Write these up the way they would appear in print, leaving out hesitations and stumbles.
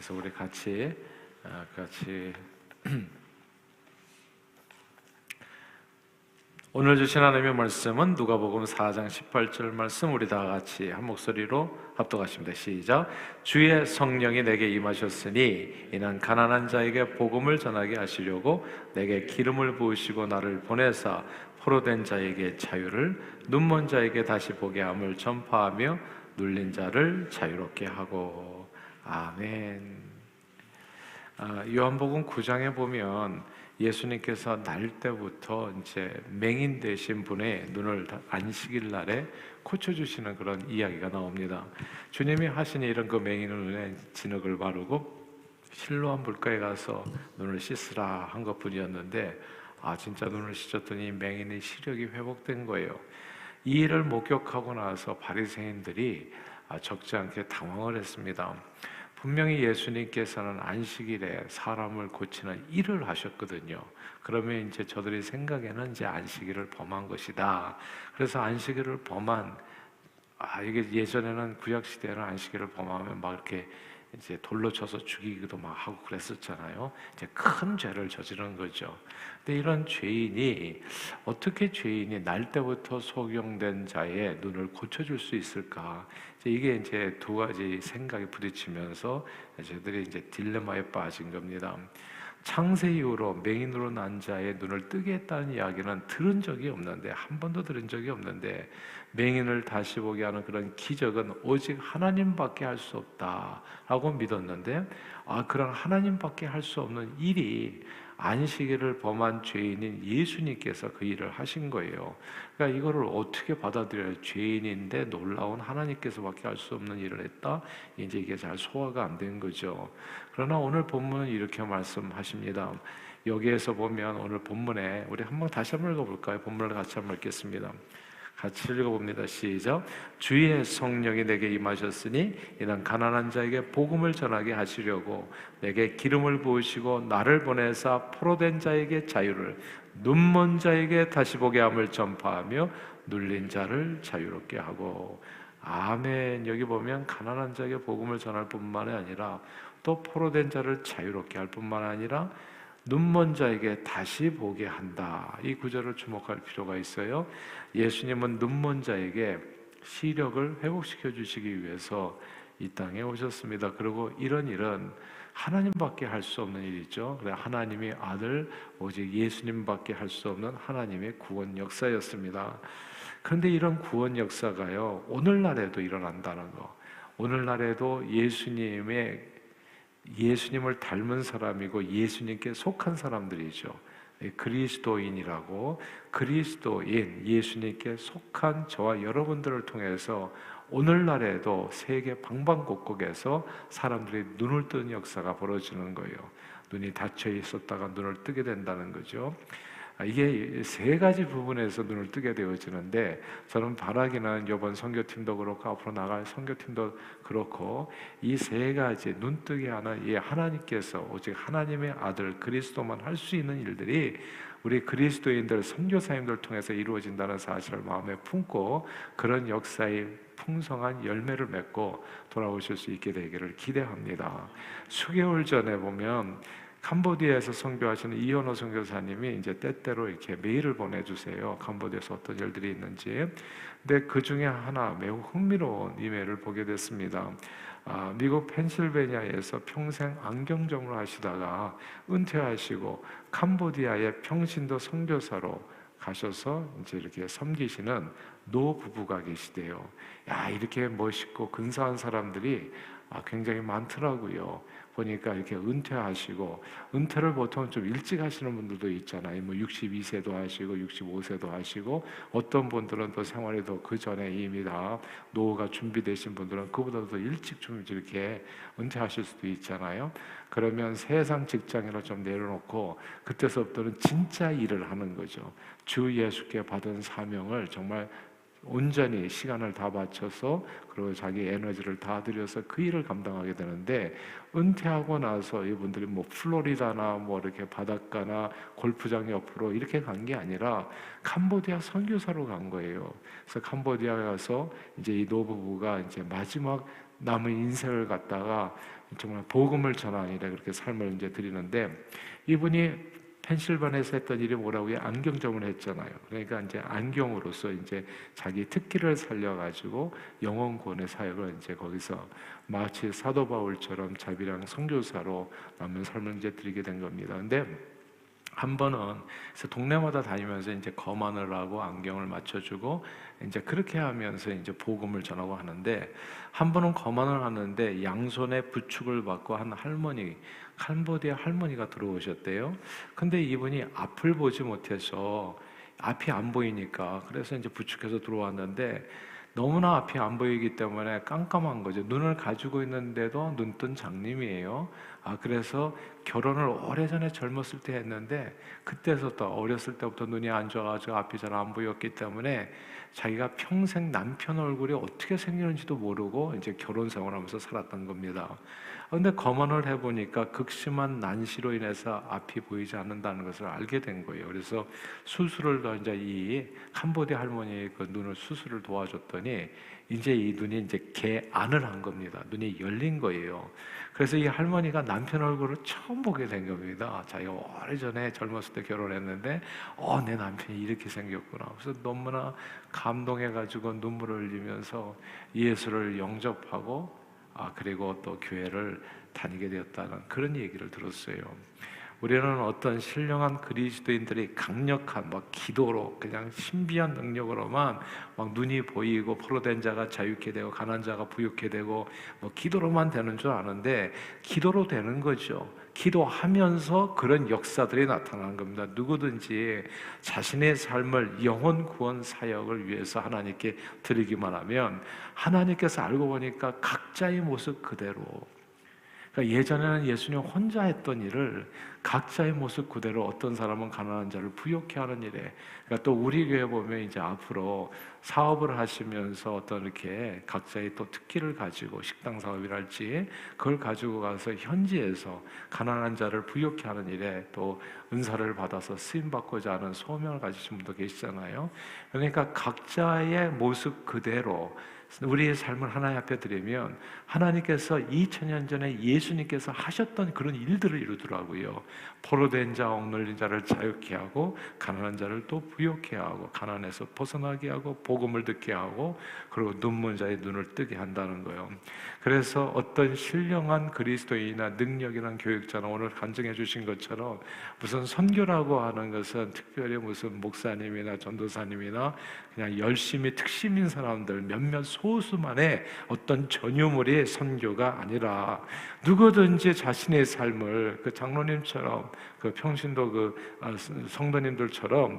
그래서 우리 같이 오늘 주신 하나님의 말씀은 누가복음 4장 18절 말씀, 우리 다 같이 한 목소리로 합독하십니다. 시작. 주의 성령이 내게 임하셨으니 이는 가난한 자에게 복음을 전하게 하시려고 내게 기름을 부으시고 나를 보내사 포로된 자에게 자유를, 눈먼 자에게 다시 보게 함을 전파하며 눌린 자를 자유롭게 하고. 아멘. 요한복음 9장에 보면 예수님께서 날 때부터 이제 맹인 되신 분의 눈을 안식일 날에 고쳐주시는 그런 이야기가 나옵니다. 주님이 하신 이런 그 맹인의 눈에 진흙을 바르고 실로암 물가에 가서 눈을 씻으라 한 것뿐이었는데, 진짜 눈을 씻었더니 맹인의 시력이 회복된 거예요. 이 일을 목격하고 나서 바리새인들이 적지 않게 당황을 했습니다. 분명히 예수님께서는 안식일에 사람을 고치는 일을 하셨거든요. 그러면 이제 저들의 생각에는 이제 안식일을 범한 것이다. 그래서 안식일을 범한, 이게 예전에는 구약 시대에는 안식일을 범하면 막 이렇게 이제 돌로 쳐서 죽이기도 막 하고 그랬었잖아요. 이제 큰 죄를 저지른 거죠. 근데 이런 죄인이 어떻게 죄인이 날 때부터 소경된 자의 눈을 고쳐줄 수 있을까? 이게 이제 두 가지 생각이 부딪히면서 저들이 이제 딜레마에 빠진 겁니다. 창세 이후로 맹인으로 난 자의 눈을 뜨게 했다는 이야기는 들은 적이 없는데, 한 번도 들은 적이 없는데, 맹인을 다시 보게 하는 그런 기적은 오직 하나님밖에 할 수 없다라고 믿었는데, 그런 하나님밖에 할 수 없는 일이 안식일을 범한 죄인인 예수님께서 그 일을 하신 거예요. 그러니까 이거를 어떻게 받아들여요? 죄인인데 놀라운 하나님께서밖에 할 수 없는 일을 했다? 이제 이게 잘 소화가 안 된 거죠. 그러나 오늘 본문은 이렇게 말씀하십니다. 여기에서 보면 오늘 본문에 우리 다시 한번 읽어볼까요? 본문을 같이 한번 읽겠습니다. 같이 읽어봅니다. 시작. 주의 성령이 내게 임하셨으니 이는 가난한 자에게 복음을 전하게 하시려고 내게 기름을 부으시고 나를 보내사 포로된 자에게 자유를, 눈먼 자에게 다시 보게 함을 전파하며 눌린 자를 자유롭게 하고. 아멘. 여기 보면 가난한 자에게 복음을 전할 뿐만 아니라 또 포로된 자를 자유롭게 할 뿐만 아니라 눈먼 자에게 다시 보게 한다. 이 구절을 주목할 필요가 있어요. 예수님은 눈먼 자에게 시력을 회복시켜 주시기 위해서 이 땅에 오셨습니다. 그리고 이런 일은 하나님밖에 할 수 없는 일이죠. 하나님의 아들, 오직 예수님밖에 할 수 없는 하나님의 구원 역사였습니다. 그런데 이런 구원 역사가요, 오늘날에도 일어난다는 거. 오늘날에도 예수님을 닮은 사람이고 예수님께 속한 사람들이죠. 그리스도인이라고, 그리스도인, 예수님께 속한 저와 여러분들을 통해서 오늘날에도 세계 방방곡곡에서 사람들이 눈을 뜨는 역사가 벌어지는 거예요. 눈이 닫혀 있었다가 눈을 뜨게 된다는 거죠. 이게 세 가지 부분에서 눈을 뜨게 되어지는데, 저는 바라기는 이번 선교팀도 그렇고 앞으로 나갈 선교팀도 그렇고 이 세 가지 눈뜨게 하는 이 하나님께서 오직 하나님의 아들 그리스도만 할 수 있는 일들이 우리 그리스도인들 선교사님들 통해서 이루어진다는 사실을 마음에 품고 그런 역사의 풍성한 열매를 맺고 돌아오실 수 있게 되기를 기대합니다. 수개월 전에 보면 캄보디아에서 선교하시는 이현호 선교사님이 이제 때때로 이렇게 메일을 보내주세요. 캄보디아에서 어떤 일들이 있는지. 근데 그 중에 하나 매우 흥미로운 이메일을 보게 됐습니다. 미국 펜실베니아에서 평생 안경 전문을 하시다가 은퇴하시고 캄보디아의 평신도 선교사로 가셔서 이제 이렇게 섬기시는 노 부부가 계시대요. 이렇게 멋있고 근사한 사람들이 굉장히 많더라고요. 보니까 이렇게 은퇴하시고, 은퇴를 보통 좀 일찍 하시는 분들도 있잖아요. 62세도 하시고 65세도 하시고, 어떤 분들은 또 생활이 더 그 전에 이미 다 노후가 준비되신 분들은 그보다도 더 일찍 좀 이렇게 은퇴하실 수도 있잖아요. 그러면 세상 직장이나 좀 내려놓고 그때서부터는 진짜 일을 하는 거죠. 주 예수께 받은 사명을 정말 온전히 시간을 다 바쳐서, 그리고 자기 에너지를 다 들여서 그 일을 감당하게 되는데, 은퇴하고 나서 이분들이 플로리다나 이렇게 바닷가나 골프장 옆으로 이렇게 간 게 아니라 캄보디아 선교사로 간 거예요. 그래서 캄보디아에 가서 이제 이 노부부가 이제 마지막 남은 인생을 갖다가 정말 복음을 전하니라 그렇게 삶을 이제 드리는데, 이분이 펜실바니아에서 했던 일이 뭐라고요? 안경점을 했잖아요. 그러니까 이제 안경으로서 이제 자기 특기를 살려가지고 영혼 구원의 사역을 이제 거기서 마치 사도 바울처럼 자비랑 선교사로 남은 삶을 이제 드리게 된 겁니다. 근데 한 번은 그래서 동네마다 다니면서 이제 거만을 하고 안경을 맞춰주고 이제 그렇게 하면서 이제 복음을 전하고 하는데, 한 번은 거만을 하는데 양손에 부축을 받고 한 할머니, 캄보디아 할머니가 들어오셨대요. 근데 이분이 앞을 보지 못해서 앞이 안 보이니까 그래서 이제 부축해서 들어왔는데, 너무나 앞이 안 보이기 때문에 깜깜한 거죠. 눈을 가지고 있는데도 눈뜬 장님이에요. 그래서 결혼을 오래전에 젊었을 때 했는데, 그때부터 어렸을 때부터 눈이 안 좋아가지고 앞이 잘 안 보였기 때문에 자기가 평생 남편 얼굴이 어떻게 생겼는지도 모르고 이제 결혼 생활하면서 살았던 겁니다. 근데 검언을 해보니까 극심한 난시로 인해서 앞이 보이지 않는다는 것을 알게 된 거예요. 그래서 수술을 더 이제 이 캄보디아 할머니의 그 눈을 수술을 도와줬더니 이제 이 눈이 이제 개안을 한 겁니다. 눈이 열린 거예요. 그래서 이 할머니가 남편 얼굴을 처음 보게 된 겁니다. 자기가 오래전에 젊었을 때 결혼했는데 내 남편이 이렇게 생겼구나. 그래서 너무나 감동해가지고 눈물을 흘리면서 예수를 영접하고 그리고 또 교회를 다니게 되었다는 그런 얘기를 들었어요. 우리는 어떤 신령한 그리스도인들이 강력한 기도로 그냥 신비한 능력으로만 눈이 보이고 포로된 자가 자유케 되고 가난한 자가 부유케 되고 기도로만 되는 줄 아는데, 기도로 되는 거죠. 기도하면서 그런 역사들이 나타나는 겁니다. 누구든지 자신의 삶을 영혼 구원 사역을 위해서 하나님께 드리기만 하면 하나님께서 알고 보니까 각자의 모습 그대로, 그러니까 예전에는 예수님 혼자 했던 일을 각자의 모습 그대로 어떤 사람은 가난한 자를 부욕해 하는 일에, 그러니까 또 우리 교회 보면 이제 앞으로 사업을 하시면서 어떤 이렇게 각자의 또 특기를 가지고 식당 사업이랄지 그걸 가지고 가서 현지에서 가난한 자를 부욕해 하는 일에 또 은사를 받아서 쓰임 받고자 하는 소명을 가지신 분도 계시잖아요. 그러니까 각자의 모습 그대로 우리의 삶을 하나님 앞에 드리면 하나님께서 2000년 전에 예수님께서 하셨던 그런 일들을 이루더라고요. 포로된 자, 억눌린 자를 자유케 하고 가난한 자를 또 부욕케 하고 가난에서 벗어나게 하고 복음을 듣게 하고 그리고 눈먼 자의 눈을 뜨게 한다는 거예요. 그래서 어떤 신령한 그리스도인이나 능력이나 교육자나 오늘 간증해 주신 것처럼 무슨 선교라고 하는 것은 특별히 무슨 목사님이나 전도사님이나 그냥 열심히 특심인 사람들 몇몇 소수만의 어떤 전유물이 선교가 아니라 누구든지 자신의 삶을 그 장로님처럼 그 평신도 성도님들처럼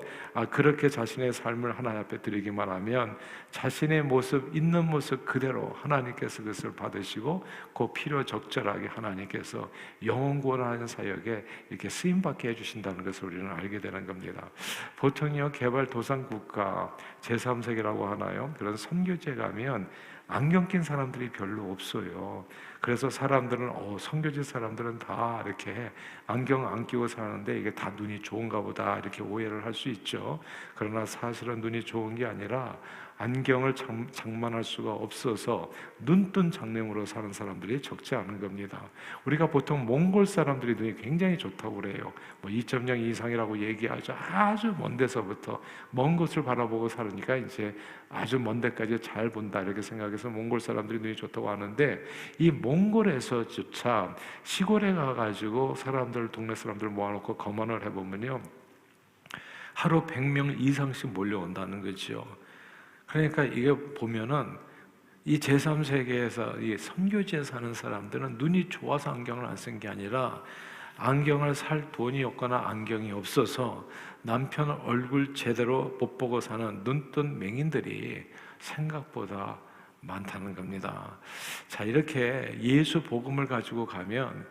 그렇게 자신의 삶을 하나님 앞에 드리기만 하면 자신의 모습 있는 모습 그대로 하나님께서 그것을 받으시고 그 필요 적절하게 하나님께서 영혼 구원하는 사역에 이렇게 쓰임 받게 해주신다는 것을 우리는 알게 되는 겁니다. 보통요 개발도상국가 제3세계라고 하나요? 그런 선교지에 가면 안경 낀 사람들이 별로 없어요. 그래서 사람들은 선교지 사람들은 다 이렇게 안경 안 끼고 사는데 이게 다 눈이 좋은가 보다 이렇게 오해를 할 수 있죠. 그러나 사실은 눈이 좋은 게 아니라 안경을 장만할 수가 없어서 눈뜬 장님으로 사는 사람들이 적지 않은 겁니다. 우리가 보통 몽골 사람들이 눈이 굉장히 좋다고 그래요. 2.0 이상이라고 얘기하죠. 아주 먼 데서부터 먼 곳을 바라보고 살으니까 이제 아주 먼 데까지 잘 본다 이렇게 생각해서 몽골 사람들이 눈이 좋다고 하는데, 이 몽골에서조차 시골에 가가지고 동네 사람들 모아놓고 검언을 해보면요 하루 100명 이상씩 몰려온다는 거죠. 그러니까 이게 보면은 이 제3세계에서 이 선교지에 사는 사람들은 눈이 좋아서 안경을 안 쓴 게 아니라 안경을 살 돈이 없거나 안경이 없어서 남편 얼굴 제대로 못 보고 사는 눈뜬 맹인들이 생각보다 많다는 겁니다. 자, 이렇게 예수 복음을 가지고 가면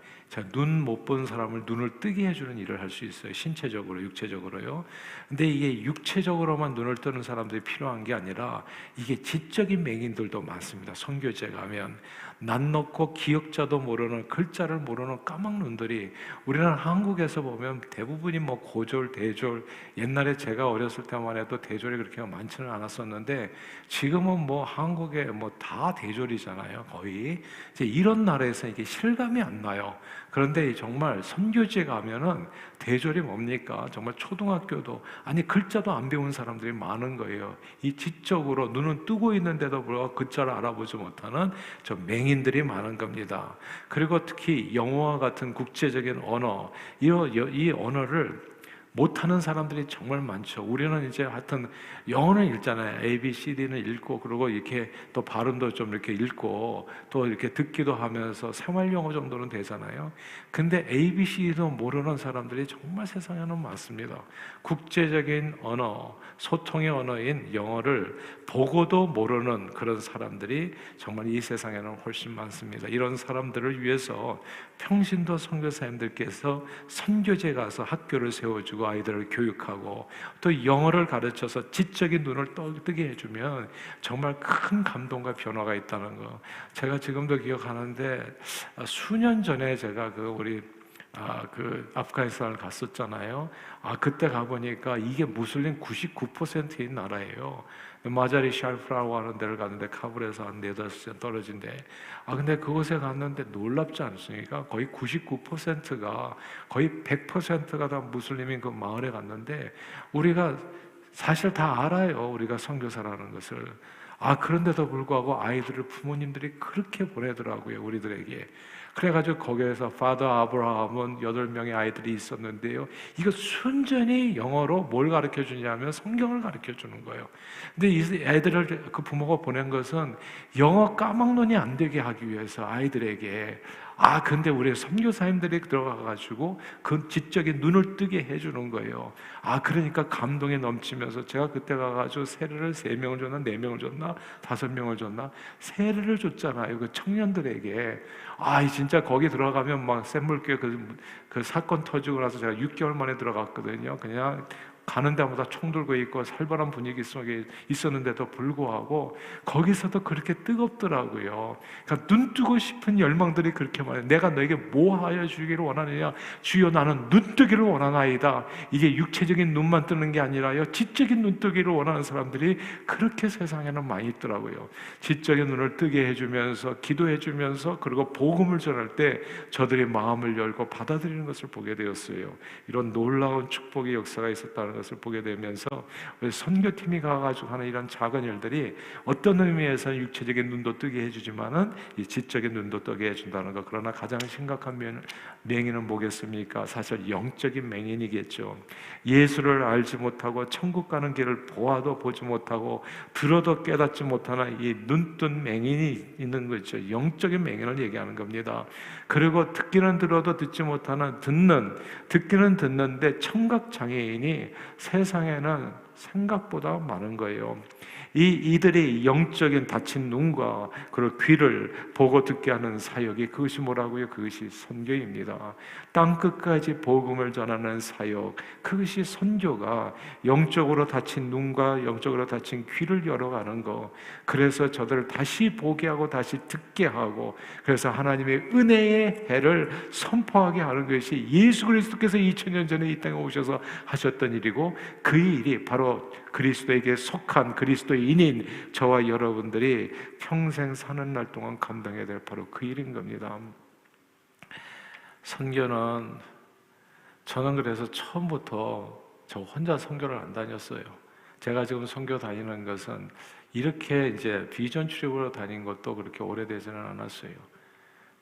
눈 못 본 사람을 눈을 뜨게 해주는 일을 할 수 있어요. 신체적으로, 육체적으로요. 근데 이게 육체적으로만 눈을 뜨는 사람들이 필요한 게 아니라 이게 지적인 맹인들도 많습니다. 선교지에 가면 낯 넣고 기역자도 모르는, 글자를 모르는 까막눈들이, 우리는 한국에서 보면 대부분이 뭐 고졸, 대졸, 옛날에 제가 어렸을 때만 해도 대졸이 그렇게 많지는 않았었는데 지금은 뭐 한국에 뭐 다 대졸이잖아요, 거의. 이제 이런 나라에서 이게 실감이 안 나요. 그런데 정말 선교지에 가면은 대졸이 뭡니까? 정말 초등학교도, 아니 글자도 안 배운 사람들이 많은 거예요. 이 지적으로 눈은 뜨고 있는데도 불구하고 글자를 알아보지 못하는 저 맹인들이 많은 겁니다. 그리고 특히 영어와 같은 국제적인 언어, 이 언어를 못하는 사람들이 정말 많죠. 우리는 이제 하여튼 영어는 읽잖아요. A, B, C, D는 읽고, 그리고 이렇게 또 발음도 좀 이렇게 읽고, 또 이렇게 듣기도 하면서 생활 영어 정도는 되잖아요. 근데 A, B, C, D도 모르는 사람들이 정말 세상에는 많습니다. 국제적인 언어, 소통의 언어인 영어를 보고도 모르는 그런 사람들이 정말 이 세상에는 훨씬 많습니다. 이런 사람들을 위해서 평신도 선교사님들께서 선교지에 가서 학교를 세워주고 아이들을 교육하고 또 영어를 가르쳐서 지적인 눈을 뜨게 해주면 정말 큰 감동과 변화가 있다는 거, 제가 지금도 기억하는데 수년 전에 제가 그 아프가니스탄을 갔었잖아요. 그때 가보니까 이게 무슬림 99%인 나라예요. 마자리 샤르프라고 하는 데를 갔는데 카불에서 한 4-5시간 떨어진데, 근데 그곳에 갔는데 놀랍지 않습니까? 거의 99%가, 거의 100%가 다 무슬림인 그 마을에 갔는데 우리가 사실 다 알아요, 우리가 선교사라는 것을. 그런데도 불구하고 아이들을 부모님들이 그렇게 보내더라고요, 우리들에게. 그래가지고 거기에서 파더 아브라함은 8명의 아이들이 있었는데요, 이거 순전히 영어로 뭘 가르쳐 주냐면 성경을 가르쳐 주는 거예요. 근데 이 애들을 그 부모가 보낸 것은 영어 까막눈이 안 되게 하기 위해서 아이들에게. 근데 우리 선교사님들이 들어가가지고 그 지적인 눈을 뜨게 해주는 거예요. 그러니까 감동이 넘치면서 제가 그때 가가지고 세례를 3명을 줬나 4명을 줬나 5명을 줬나 세례를 줬잖아요, 그 청년들에게. 진짜 거기 들어가면 막 샘물교회 그 사건 터지고 나서 제가 6개월 만에 들어갔거든요. 그냥 가는 데마다 총 들고 있고 살벌한 분위기 속에 있었는데도 불구하고 거기서도 그렇게 뜨겁더라고요. 그러니까 눈 뜨고 싶은 열망들이 그렇게 많아요. 내가 너에게 뭐 하여 주기를 원하느냐? 주여, 나는 눈 뜨기를 원하나이다. 이게 육체적인 눈만 뜨는 게 아니라요, 지적인 눈 뜨기를 원하는 사람들이 그렇게 세상에는 많이 있더라고요. 지적인 눈을 뜨게 해주면서 기도해주면서 그리고 복음을 전할 때 저들이 마음을 열고 받아들이는 것을 보게 되었어요. 이런 놀라운 축복의 역사가 있었다는 것을 보게 되면서 우리 선교팀이 가가지고 하는 이런 작은 일들이 어떤 의미에서 육체적인 눈도 뜨게 해주지만은 이 지적인 눈도 뜨게 해준다는 것. 그러나 가장 심각한 맹인은 뭐겠습니까? 사실 영적인 맹인이겠죠. 예수를 알지 못하고 천국 가는 길을 보아도 보지 못하고 들어도 깨닫지 못하는 이 눈뜬 맹인이 있는 거죠. 영적인 맹인을 얘기하는 겁니다. 그리고 듣기는 들어도 듣지 못하는 듣기는 듣는데 청각 장애인이 세상에는 생각보다 많은 거예요. 이들이 영적인 닫힌 눈과 그리고 귀를 보고 듣게 하는 사역이, 그것이 뭐라고요? 그것이 선교입니다. 땅끝까지 복음을 전하는 사역, 그것이 선교가 영적으로 닫힌 눈과 영적으로 닫힌 귀를 열어가는 거. 그래서 저들을 다시 보게 하고 다시 듣게 하고, 그래서 하나님의 은혜의 해를 선포하게 하는 것이 예수 그리스도께서 2000년 전에 이 땅에 오셔서 하셨던 일이고, 그 일이 바로 그리스도에게 속한 그리스도인인 저와 여러분들이 평생 사는 날 동안 감당해야 될 바로 그 일인 겁니다. 선교는, 저는 그래서 처음부터 저 혼자 선교를 안 다녔어요. 제가 지금 선교 다니는 것은 이렇게 이제 비전 출입으로 다닌 것도 그렇게 오래되지는 않았어요.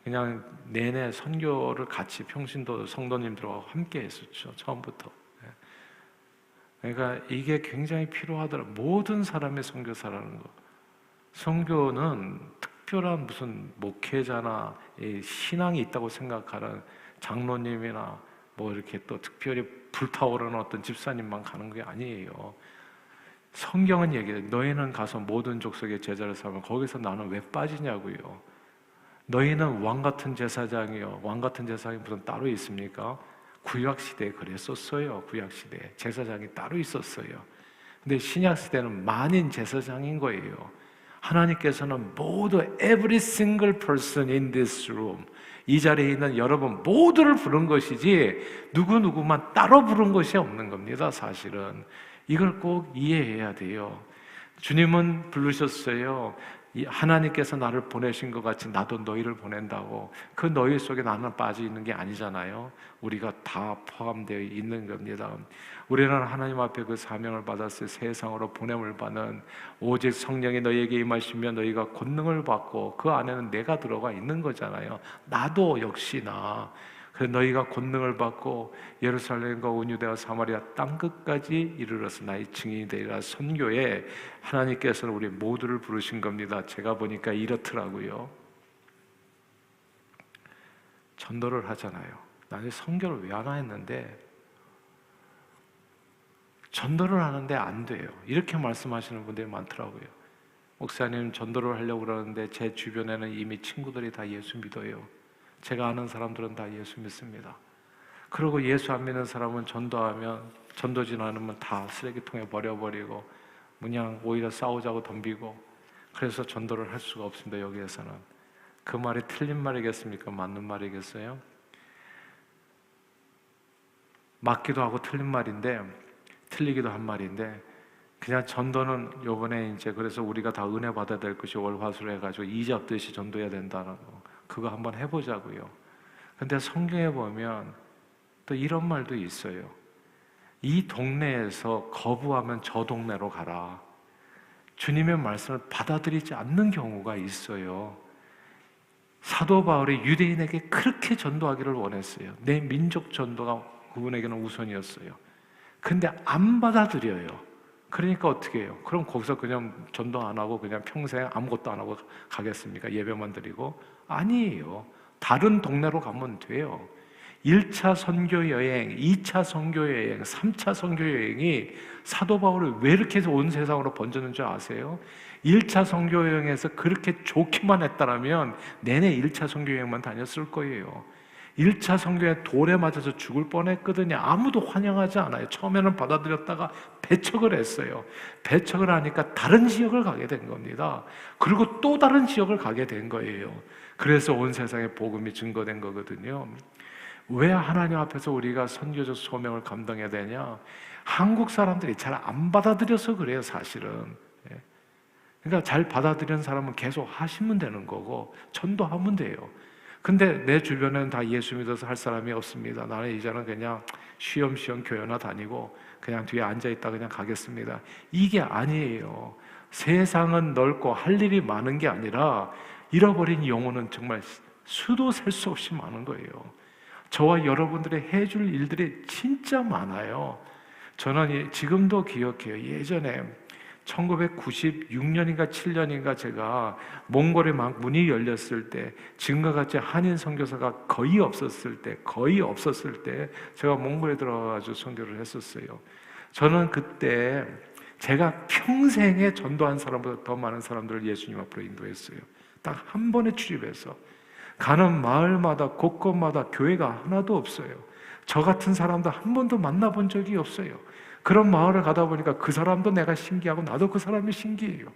그냥 내내 선교를 같이 평신도 성도님들과 함께 했었죠, 처음부터. 그러니까 이게 굉장히 필요하더라고요. 모든 사람의 선교사라는 거. 선교는 특별한 무슨 목회자나 신앙이 있다고 생각하는 장로님이나 뭐 이렇게 또 특별히 불타오르는 어떤 집사님만 가는 게 아니에요. 성경은 얘기해요. 너희는 가서 모든 족속의 제자를 삼으면, 거기서 나는 왜 빠지냐고요. 너희는 왕 같은 제사장이요. 왕 같은 제사장이 무슨 따로 있습니까? 구약시대에 그랬었어요. 구약시대에 제사장이 따로 있었어요. 근데 신약시대는 만인 제사장인 거예요. 하나님께서는 모두 every single person in this room, 이 자리에 있는 여러분 모두를 부른 것이지 누구누구만 따로 부른 것이 없는 겁니다. 사실은 이걸 꼭 이해해야 돼요. 주님은 부르셨어요. 하나님께서 나를 보내신 것 같이 나도 너희를 보낸다고. 그 너희 속에 나는 빠져 있는 게 아니잖아요. 우리가 다 포함되어 있는 겁니다. 우리는 하나님 앞에 그 사명을 받았을 세상으로 보냄을 받는 오직 성령이 너희에게 임하시면 너희가 권능을 받고 그 안에는 내가 들어가 있는 거잖아요. 나도 역시나. 그래서 너희가 권능을 받고 예루살렘과 온 유대와 사마리아 땅끝까지 이르러서 나의 증인이 되리라. 선교에 하나님께서는 우리 모두를 부르신 겁니다. 제가 보니까 이렇더라고요. 전도를 하잖아요. 나는 선교를 왜 하나 했는데 전도를 하는데 안 돼요. 이렇게 말씀하시는 분들이 많더라고요. 목사님, 전도를 하려고 그러는데 제 주변에는 이미 친구들이 다 예수 믿어요. 제가 아는 사람들은 다 예수 믿습니다. 그리고 예수 안 믿는 사람은 전도지 않으면 다 쓰레기통에 버려버리고 그냥 오히려 싸우자고 덤비고, 그래서 전도를 할 수가 없습니다. 여기에서는. 그 말이 틀린 말이겠습니까? 맞는 말이겠어요? 맞기도 하고 틀리기도 한 말인데, 그냥 전도는 요번에 이제 그래서 우리가 다 은혜 받아야 될 것이 월화수로 해가지고 이 잡듯이 전도해야 된다는 거, 그거 한번 해보자고요. 근데 성경에 보면 또 이런 말도 있어요. 이 동네에서 거부하면 저 동네로 가라. 주님의 말씀을 받아들이지 않는 경우가 있어요. 사도 바울이 유대인에게 그렇게 전도하기를 원했어요. 내 민족 전도가 그분에게는 우선이었어요. 근데 안 받아들여요. 그러니까 어떻게 해요? 그럼 거기서 그냥 전도 안 하고 그냥 평생 아무것도 안 하고 가겠습니까? 예배만 드리고? 아니에요. 다른 동네로 가면 돼요. 1차 선교 여행, 2차 선교 여행, 3차 선교 여행이 사도 바울을 왜 이렇게 해서 온 세상으로 번졌는 줄 아세요? 1차 선교 여행에서 그렇게 좋기만 했다면 내내 1차 선교 여행만 다녔을 거예요. 1차 선교에 돌에 맞아서 죽을 뻔했거든요. 아무도 환영하지 않아요. 처음에는 받아들였다가 배척을 했어요. 배척을 하니까 다른 지역을 가게 된 겁니다. 그리고 또 다른 지역을 가게 된 거예요. 그래서 온 세상에 복음이 증거된 거거든요. 왜 하나님 앞에서 우리가 선교적 소명을 감당해야 되냐? 한국 사람들이 잘 안 받아들여서 그래요, 사실은. 그러니까 잘 받아들이는 사람은 계속 하시면 되는 거고 전도하면 돼요. 근데 내 주변에는 다 예수 믿어서 할 사람이 없습니다. 나는 이제는 그냥 쉬엄쉬엄 교회나 다니고 그냥 뒤에 앉아있다 그냥 가겠습니다. 이게 아니에요. 세상은 넓고 할 일이 많은 게 아니라 잃어버린 영혼은 정말 수도 셀 수 없이 많은 거예요. 저와 여러분들이 해줄 일들이 진짜 많아요. 저는 지금도 기억해요. 예전에 1996년인가 7년인가 제가 몽골에 막 문이 열렸을 때, 지금과 같이 한인 선교사가 거의 없었을 때 제가 몽골에 들어가서 선교를 했었어요. 저는 그때 제가 평생에 전도한 사람보다 더 많은 사람들을 예수님 앞으로 인도했어요. 딱 한 번에 출입해서 가는 마을마다 곳곳마다 교회가 하나도 없어요. 저 같은 사람도 한 번도 만나본 적이 없어요. 그런 마을을 가다 보니까 그 사람도 내가 신기하고 나도 그 사람이 신기해요.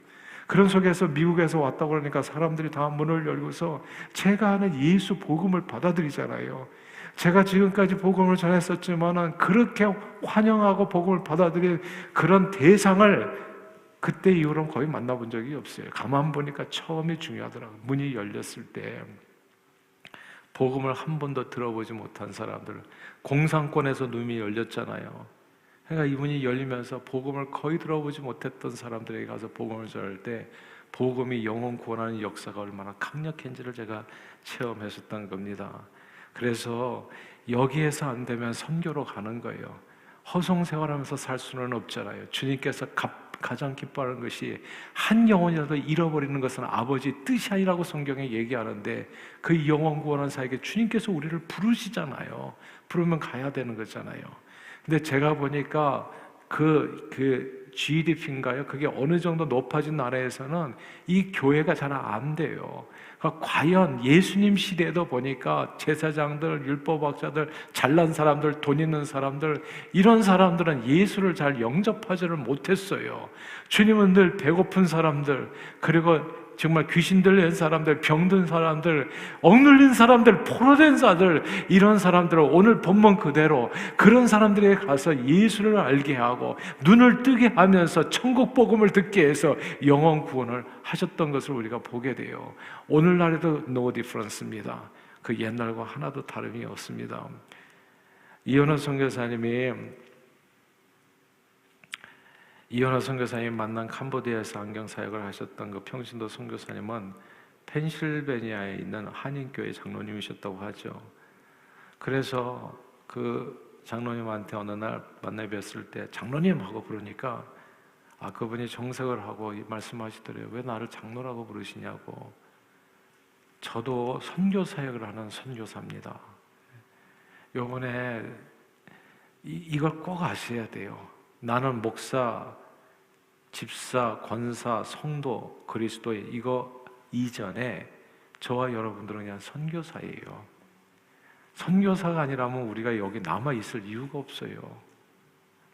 그런 속에서 미국에서 왔다고 그러니까 사람들이 다 문을 열고서 제가 하는 예수 복음을 받아들이잖아요. 제가 지금까지 복음을 전했었지만은 그렇게 환영하고 복음을 받아들인 그런 대상을 그때 이후로는 거의 만나본 적이 없어요. 가만 보니까 처음이 중요하더라고요. 문이 열렸을 때 복음을 한 번도 들어보지 못한 사람들, 공산권에서 눈이 열렸잖아요. 그러니까 이문이 열리면서 복음을 거의 들어보지 못했던 사람들에게 가서 복음을 전할 때 복음이 영혼 구원하는 역사가 얼마나 강력한지를 제가 체험했었던 겁니다. 그래서 여기에서 안 되면 선교로 가는 거예요. 허송세월하면서 살 수는 없잖아요. 주님께서 가장 기뻐하는 것이 한 영혼이라도 잃어버리는 것은 아버지 뜻이 아니라고 성경에 얘기하는데, 그 영혼 구원한 사에게 주님께서 우리를 부르시잖아요. 부르면 가야 되는 거잖아요. 근데 제가 보니까 그 GDP인가요? 그게 어느 정도 높아진 나라에서는 이 교회가 잘 안 돼요. 그러니까 과연 예수님 시대에도 보니까 제사장들, 율법학자들, 잘난 사람들, 돈 있는 사람들, 이런 사람들은 예수를 잘 영접하지를 못했어요. 주님은 늘 배고픈 사람들, 그리고 정말 귀신 들린 사람들, 병든 사람들, 억눌린 사람들, 포로된 자들, 이런 사람들을 오늘 본문 그대로 그런 사람들에게 가서 예수를 알게 하고 눈을 뜨게 하면서 천국 복음을 듣게 해서 영혼 구원을 하셨던 것을 우리가 보게 돼요. 오늘날에도 no difference입니다. 그 옛날과 하나도 다름이 없습니다. 이현호 선교사님 만난 캄보디아에서 안경 사역을 하셨던 그 평신도 선교사님은 펜실베니아에 있는 한인교회 장로님이셨다고 하죠. 그래서 그 장로님한테 어느 날 만나 뵀을 때 장로님 하고 부르니까 그분이 정색을 하고 말씀하시더래요. 왜 나를 장로라고 부르시냐고. 저도 선교 사역을 하는 선교사입니다. 요번에 이걸 꼭 아셔야 돼요. 나는 목사, 집사, 권사, 성도, 그리스도의 이거 이전에 저와 여러분들은 그냥 선교사예요. 선교사가 아니라면 우리가 여기 남아 있을 이유가 없어요.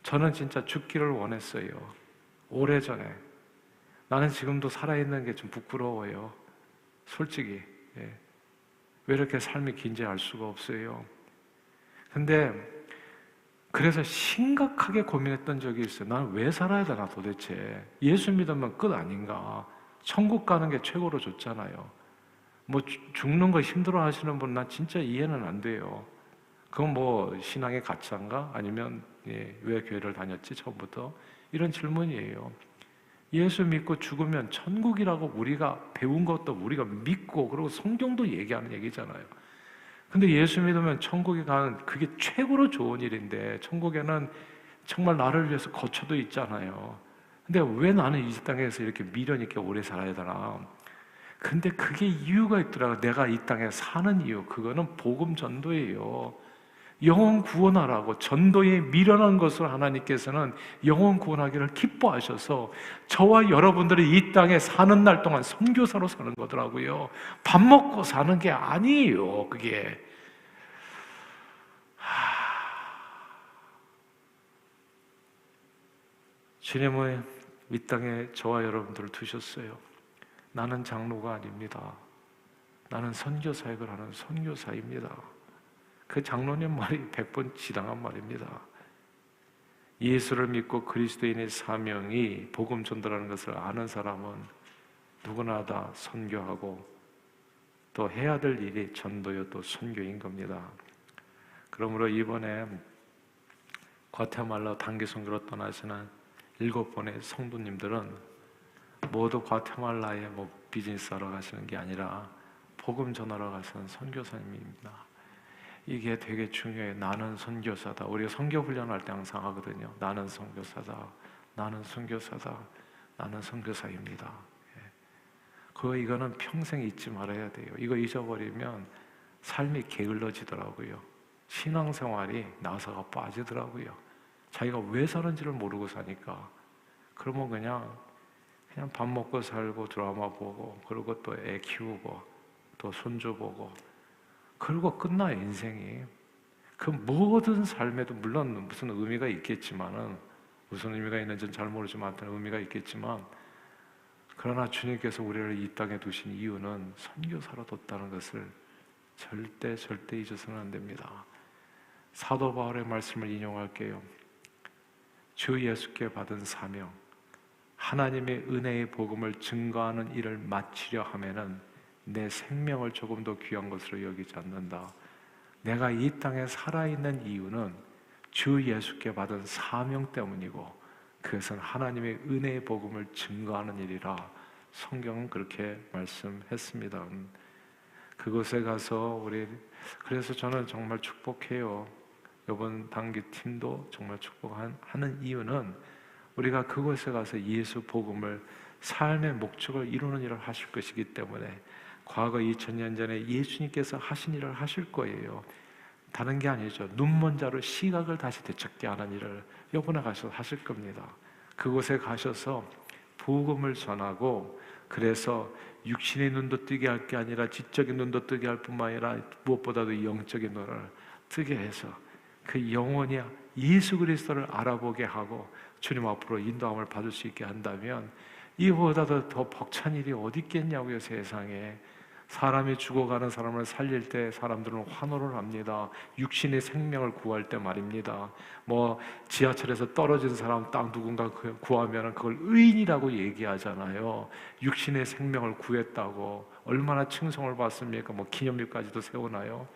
저는 진짜 죽기를 원했어요. 오래전에. 나는 지금도 살아있는 게 좀 부끄러워요. 솔직히. 왜 이렇게 삶이 긴지 알 수가 없어요. 근데 그래서 심각하게 고민했던 적이 있어요. 나는 왜 살아야 되나 도대체. 예수 믿으면 끝 아닌가. 천국 가는 게 최고로 좋잖아요. 뭐 죽는 거 힘들어 하시는 분 난 진짜 이해는 안 돼요. 그건 뭐 신앙의 가짜인가? 아니면 왜 교회를 다녔지 처음부터? 이런 질문이에요. 예수 믿고 죽으면 천국이라고 우리가 배운 것도 우리가 믿고 그리고 성경도 얘기하는 얘기잖아요. 근데 예수 믿으면 천국에 가는 그게 최고로 좋은 일인데 천국에는 정말 나를 위해서 거처도 있잖아요. 근데 왜 나는 이 땅에서 이렇게 미련 있게 오래 살아야 되나? 근데 그게 이유가 있더라고요. 내가 이 땅에 사는 이유. 그거는 복음 전도예요. 영혼 구원하라고 전도에 미련한 것을 하나님께서는 영혼 구원하기를 기뻐하셔서 저와 여러분들이 이 땅에 사는 날 동안 선교사로 사는 거더라고요. 밥 먹고 사는 게 아니에요. 그게 주님은 이 땅에 저와 여러분들을 두셨어요. 나는 장로가 아닙니다. 나는 선교 사역을 하는 선교사입니다. 그 장로님 말이 100번 지당한 말입니다. 예수를 믿고 그리스도인의 사명이 복음 전도라는 것을 아는 사람은 누구나 다 선교하고 또 해야 될 일이 전도요 또 선교인 겁니다. 그러므로 이번에 과테말라 단기 선교로 떠나시는 7번의 성도님들은 모두 과테말라에 뭐 비즈니스하러 가시는 게 아니라 복음 전하러 가시는 선교사님입니다. 이게 되게 중요해요. 나는 선교사다. 우리가 선교 훈련할 때 항상 하거든요. 나는 선교사다. 나는 선교사다. 나는 선교사입니다. 이거는 평생 잊지 말아야 돼요. 이거 잊어버리면 삶이 게을러지더라고요. 신앙생활이 나사가 빠지더라고요. 자기가 왜 사는지를 모르고 사니까. 그러면 그냥 밥 먹고 살고 드라마 보고 그리고 또 애 키우고 또 손주 보고 그리고 끝나 인생이. 그 모든 삶에도 물론 무슨 의미가 있겠지만은 무슨 의미가 있는지는 잘 모르지만 어떤 의미가 있겠지만 그러나 주님께서 우리를 이 땅에 두신 이유는 선교사로 뒀다는 것을 절대 잊어서는 안 됩니다. 사도 바울의 말씀을 인용할게요. 주 예수께 받은 사명, 하나님의 은혜의 복음을 증거하는 일을 마치려 하면은 내 생명을 조금 더 귀한 것으로 여기지 않는다. 내가 이 땅에 살아있는 이유는 주 예수께 받은 사명 때문이고 그것은 하나님의 은혜의 복음을 증거하는 일이라 성경은 그렇게 말씀했습니다. 그곳에 가서 그래서 저는 정말 축복해요. 이번 단기 팀도 정말 축복하는 이유는 우리가 그곳에 가서 예수 복음을 삶의 목적을 이루는 일을 하실 것이기 때문에 과거 2000년 전에 예수님께서 하신 일을 하실 거예요. 다른 게 아니죠. 눈먼 자로 시각을 다시 되찾게 하는 일을 이번에 가서 하실 겁니다. 그곳에 가셔서 복음을 전하고, 그래서 육신의 눈도 뜨게 할 게 아니라 지적인 눈도 뜨게 할 뿐만 아니라 무엇보다도 영적인 눈을 뜨게 해서 그 영혼이 예수 그리스도를 알아보게 하고 주님 앞으로 인도함을 받을 수 있게 한다면 이보다도 더 벅찬 일이 어디 있겠냐고요. 세상에 사람이 죽어가는 사람을 살릴 때 사람들은 환호를 합니다. 육신의 생명을 구할 때 말입니다. 뭐 지하철에서 떨어진 사람 딱 누군가 구하면 그걸 의인이라고 얘기하잖아요. 육신의 생명을 구했다고 얼마나 칭송을 받습니까? 뭐 기념일까지도 세우나요?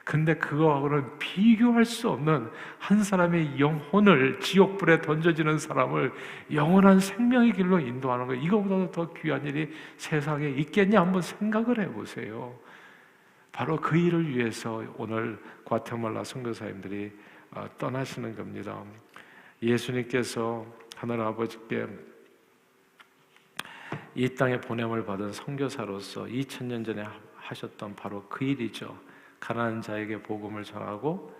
근데 그거하고는 비교할 수 없는 한 사람의 영혼을 지옥불에 던져지는 사람을 영원한 생명의 길로 인도하는 거, 이거보다도 더 귀한 일이 세상에 있겠냐 한번 생각을 해보세요. 바로 그 일을 위해서 오늘 과테말라 선교사님들이 떠나시는 겁니다. 예수님께서 하늘 아버지께 이 땅에 보냄을 받은 선교사로서 2000년 전에 하셨던 바로 그 일이죠. 가난한 자에게 복음을 전하고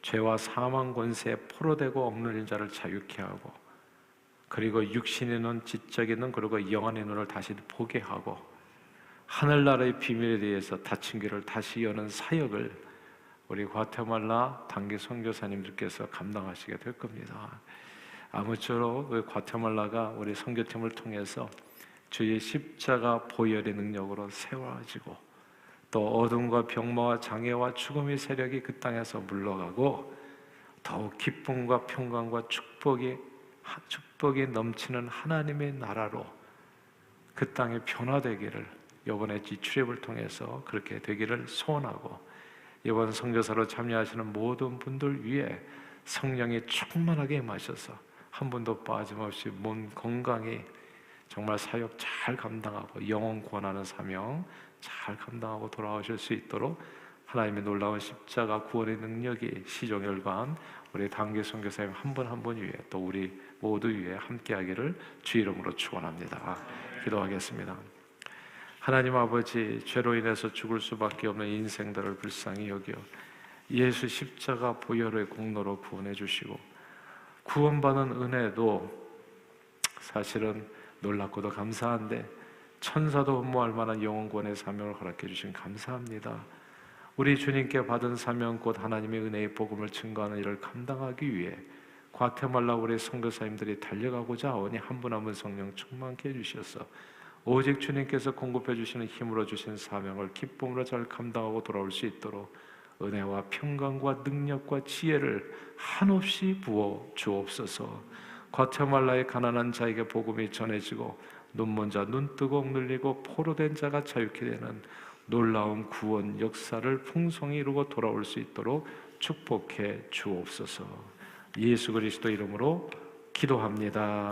죄와 사망 권세에 포로되고 억눌린 자를 자유케 하고, 그리고 육신의 눈, 지적인 눈, 그리고 영혼의 눈을 다시 보게 하고 하늘나라의 비밀에 대해서 닫힌 길을 다시 여는 사역을 우리 과테말라 단기 선교사님들께서 감당하시게 될 겁니다. 아무쪼록 우리 과테말라가 우리 선교팀을 통해서 주의 십자가 보혈의 능력으로 세워지고, 또 어둠과 병마와 장애와 죽음의 세력이 그 땅에서 물러가고 더욱 기쁨과 평강과 축복이 넘치는 하나님의 나라로 그 땅이 변화되기를, 이번에 이 출애굽을 통해서 그렇게 되기를 소원하고, 이번 선교사로 참여하시는 모든 분들 위해 성령이 충만하게 임하셔서 한 분도 빠짐없이 몸 건강히 정말 사역 잘 감당하고 영혼 구원하는 사명 잘 감당하고 돌아오실 수 있도록 하나님의 놀라운 십자가 구원의 능력이 시종혈관 우리 단기 선교사님 한 분 한 분 위에, 또 우리 모두 위에 함께하기를 주 이름으로 축원합니다. 기도하겠습니다. 하나님 아버지, 죄로 인해서 죽을 수밖에 없는 인생들을 불쌍히 여겨 예수 십자가 보혈의 공로로 구원해 주시고, 구원받은 은혜도 사실은 놀랍고도 감사한데 천사도 흠모할 만한 영혼구원의 사명을 허락해 주신 감사합니다. 우리 주님께 받은 사명 곧 하나님의 은혜의 복음을 증거하는 일을 감당하기 위해 과테말라 우리 선교사님들이 달려가고자 하오니 한 분 한 분 성령 충만케 해주셔서 오직 주님께서 공급해 주시는 힘으로 주신 사명을 기쁨으로 잘 감당하고 돌아올 수 있도록 은혜와 평강과 능력과 지혜를 한없이 부어 주옵소서. 과테말라의 가난한 자에게 복음이 전해지고 눈먼 자 눈 뜨고 억눌리고 포로된 자가 자유케 되는 놀라운 구원 역사를 풍성히 이루고 돌아올 수 있도록 축복해 주옵소서. 예수 그리스도 이름으로 기도합니다.